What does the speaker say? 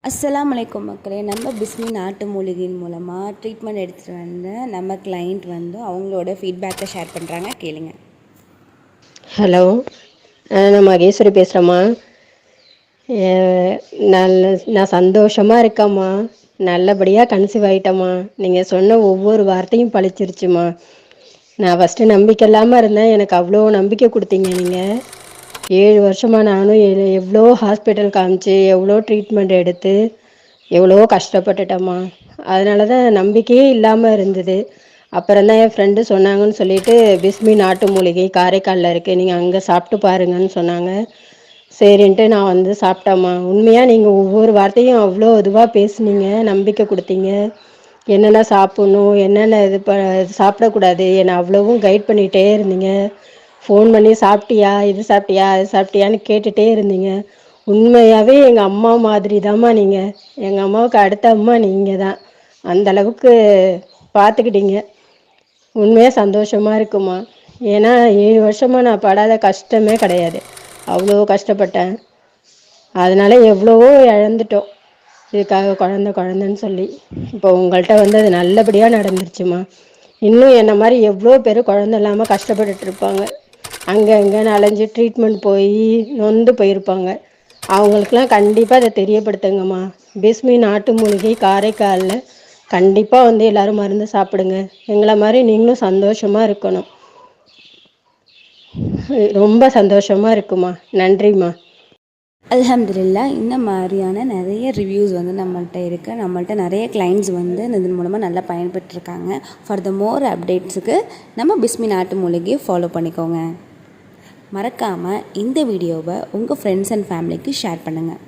அஸ்ஸலாமு அலைக்கும் மக்களே. நம்ம பிஸ்மி நாட்டு மூலிகையின் மூலமாக ட்ரீட்மெண்ட் எடுத்துகிட்டு வந்த நம்ம கிளைண்ட் வந்து அவங்களோட ஃபீட்பேக்கை ஷேர் பண்ணுறாங்க, கேளுங்க. ஹலோ, நான் மகேஸ்வரி பேசுகிறேம்மா. நான் சந்தோஷமாக இருக்கேம்மா. நல்லபடியாக கன்சீவ் ஆகிட்டேம்மா. நீங்கள் சொன்ன ஒவ்வொரு வார்த்தையும் பழிச்சிருச்சுமா. நான் ஃபஸ்ட்டு நம்பிக்கை இல்லாமல் இருந்தேன், எனக்கு அவ்வளோ நம்பிக்கை கொடுத்தீங்க நீங்கள். 7 வருஷமாக நானும் எவ்வளோ ஹாஸ்பிட்டல் காமிச்சு எவ்வளோ ட்ரீட்மெண்ட் எடுத்து எவ்வளோ கஷ்டப்பட்டுட்டேம்மா. அதனால தான் நம்பிக்கையே இல்லாமல் இருந்தது. அப்புறம் தான் என் ஃப்ரெண்டு சொன்னாங்கன்னு சொல்லிட்டு பிஸ்மி நாட்டு மூலிகை காரைக்காலில் இருக்குது, நீங்கள் அங்கே சாப்பிட்டு பாருங்கன்னு சொன்னாங்க. சரின்ட்டு நான் வந்து சாப்பிட்டேம்மா. உண்மையாக நீங்கள் ஒவ்வொரு வார்த்தையும் அவ்வளோ இதுவாக பேசுனீங்க, நம்பிக்கை கொடுத்தீங்க. என்னென்ன சாப்பிட்ணும், என்னென்ன சாப்பிடக்கூடாது, என்னை அவ்வளவும் கைட் பண்ணிகிட்டே இருந்தீங்க. ஃபோன் பண்ணி சாப்பிட்டியா, இது சாப்பிட்டியா, அது சாப்பிட்டியான்னு கேட்டுகிட்டே இருந்தீங்க. உண்மையாகவே எங்கள் அம்மா மாதிரி தாம்மா நீங்கள். எங்கள் அம்மாவுக்கு அடுத்த அம்மா நீங்கள் தான். அந்தளவுக்கு பார்த்துக்கிட்டீங்க. உண்மையாக சந்தோஷமாக இருக்குமா. ஏன்னா 7 வருஷமாக நான் படாத கஷ்டமே கிடையாது. அவ்வளோ கஷ்டப்பட்டேன். அதனால எவ்வளவோ இழந்துட்டோம் இதுக்காக, குழந்தைன்னு சொல்லி. இப்போ உங்கள்கிட்ட வந்து அது நல்லபடியாக நடந்துருச்சுமா. இன்னும் என்ன மாதிரி எவ்வளோ பேர் குழந்தை இல்லாமல் கஷ்டப்பட்டுட்டு இருப்பாங்க. அங்கே இங்கேன்னு அலைஞ்சு ட்ரீட்மெண்ட் போய் நொந்து போயிருப்பாங்க. அவங்களுக்கெல்லாம் கண்டிப்பாக அதை தெரியப்படுத்துங்கம்மா. பிஸ்மி நாட்டு மூலிகை காரைக்காலில் கண்டிப்பாக வந்து எல்லோரும் மருந்து சாப்பிடுங்க. எங்களை மாதிரி நீங்களும் சந்தோஷமாக இருக்கணும். ரொம்ப சந்தோஷமாக இருக்குமா. நன்றிம்மா. அல்ஹம்துலில்லாஹ். இந்த மாதிரியான நிறைய ரிவ்யூஸ் வந்து நம்மள்கிட்ட இருக்குது. நம்மள்கிட்ட நிறைய கிளைண்ட்ஸ் வந்து இதன் மூலமாக நல்லா பயன்பெற்றிருக்காங்க. ஃபார் த மோர் அப்டேட்ஸுக்கு நம்ம பிஸ்மி நாட்டு மூலிகையை ஃபாலோ பண்ணிக்கோங்க. மறக்காமல் இந்த வீடியோவை உங்கள் ஃப்ரெண்ட்ஸ் அண்ட் ஃபேமிலிக்கு ஷேர் பண்ணுங்கள்.